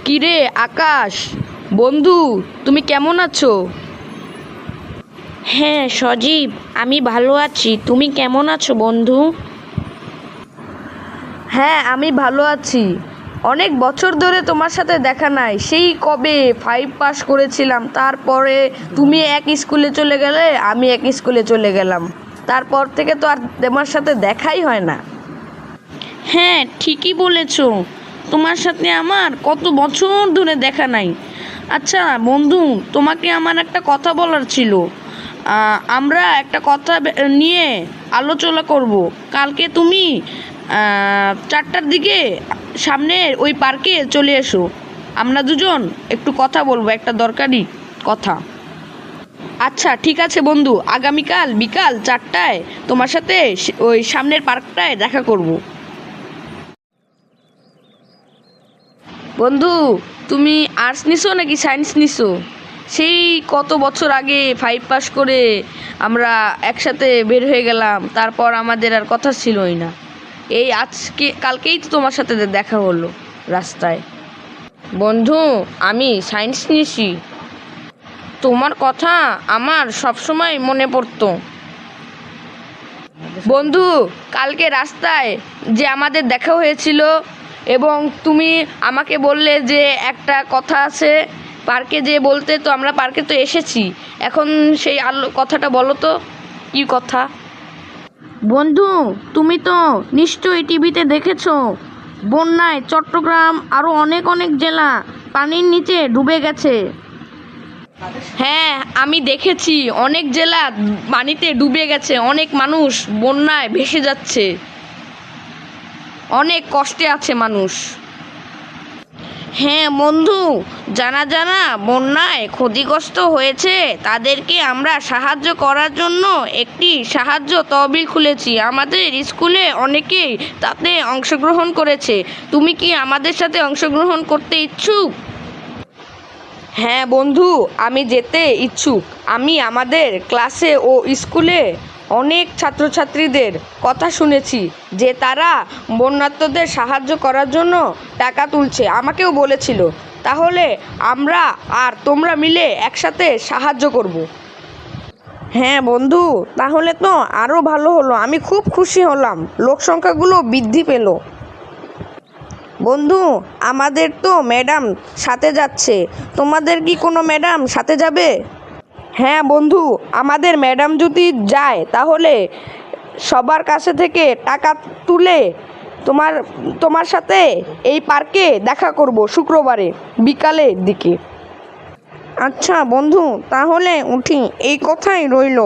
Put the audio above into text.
কিরে আকাশ, বন্ধু, তুমি কেমন আছো? হ্যাঁ সজীব, আমি ভালো আছি। তুমি কেমন আছো বন্ধু? হ্যাঁ, আমি ভালো আছি। অনেক বছর ধরে তোমার সাথে দেখা নাই। সেই কবে 5 পাস করেছিলাম, তারপরে তুমি এক স্কুলে চলে গেলে, আমি এক স্কুলে চলে গেলাম। তারপর থেকে তো আর তোমার সাথে দেখাই হয় না। হ্যাঁ ঠিকই বলেছো, তোমার সাথে আমার কত বছর ধরে দেখা নাই। আচ্ছা বন্ধু, তোমাকে আমার একটা কথা বলার ছিল। আমরা একটা কথা নিয়ে আলোচনা করব। কালকে তুমি 4টার দিকে সামনের ওই পার্কে চলে এসো। আমরা দুজন একটু কথা বলবো, একটা দরকারি কথা। আচ্ছা ঠিক আছে বন্ধু, আগামীকাল বিকাল 4টায় তোমার সাথে ওই সামনের পার্কটায় দেখা করব। বন্ধু, তুমি আর্টস নিছো নাকি সায়েন্স নিছো? সেই কত বছর আগে 5 পাস করে আমরা একসাথে বের হয়ে গেলাম, তারপর আমাদের আর কথা ছিলই না। এই কালকেই তো তোমার সাথে দেখা হলো রাস্তায়। বন্ধু, আমি সায়েন্স নিয়েছি। তোমার কথা আমার সবসময় মনে পড়তো। বন্ধু, কালকে রাস্তায় যে আমাদের দেখা হয়েছিল এবং তুমি আমাকে বললে যে একটা কথা আছে পার্কে যে বলতে, তো আমরা পার্কে তো এসেছি। এখন সেই কথাটা বলো তো, কি কথা? বন্ধু, তুমি তো নিশ্চয়ই টিভিতে দেখেছো, বন্যায় চট্টগ্রাম আরও অনেক অনেক জেলা পানির নিচে ডুবে গেছে। হ্যাঁ, আমি দেখেছি অনেক জেলা পানিতে ডুবে গেছে, অনেক মানুষ বন্যায় ভেসে যাচ্ছে, অনেক কষ্টে আছে মানুষ। হ্যাঁ বন্ধু, যারা যারা বন্যায় ক্ষতিগ্রস্ত হয়েছে তাদেরকে আমরা সাহায্য করার জন্য একটি সাহায্য তহবিল খুলেছি। আমাদের স্কুলে অনেকেই তাতে অংশগ্রহণ করেছে। তুমি কি আমাদের সাথে অংশগ্রহণ করতে ইচ্ছুক? হ্যাঁ বন্ধু, আমি যেতে ইচ্ছুক। আমি আমাদের ক্লাসে ও স্কুলে অনেক ছাত্রছাত্রীদের কথা শুনেছি যে তারা বন্যার্তদের সাহায্য করার জন্য টাকা তুলছে, আমাকেও বলেছিল। তাহলে আমরা আর তোমরা মিলে একসাথে সাহায্য করব। হ্যাঁ বন্ধু, তাহলে তো আরও ভালো হলো। আমি খুব খুশি হলাম, লোক সংখ্যাগুলো বৃদ্ধি পেল। বন্ধু, আমাদের তো ম্যাডাম সাথে যাচ্ছে। তোমাদের কি কোনো ম্যাডাম সাথে যাবে? হ্যাঁ বন্ধু, আমাদের ম্যাডাম যদি যায় তাহলে সবার কাছে থেকে টাকা তুলে তোমার তোমার সাথে এই পার্কে দেখা করব শুক্রবারে বিকালের দিকে। আচ্ছা বন্ধু, তাহলে উঠি, এই কথাই রইল।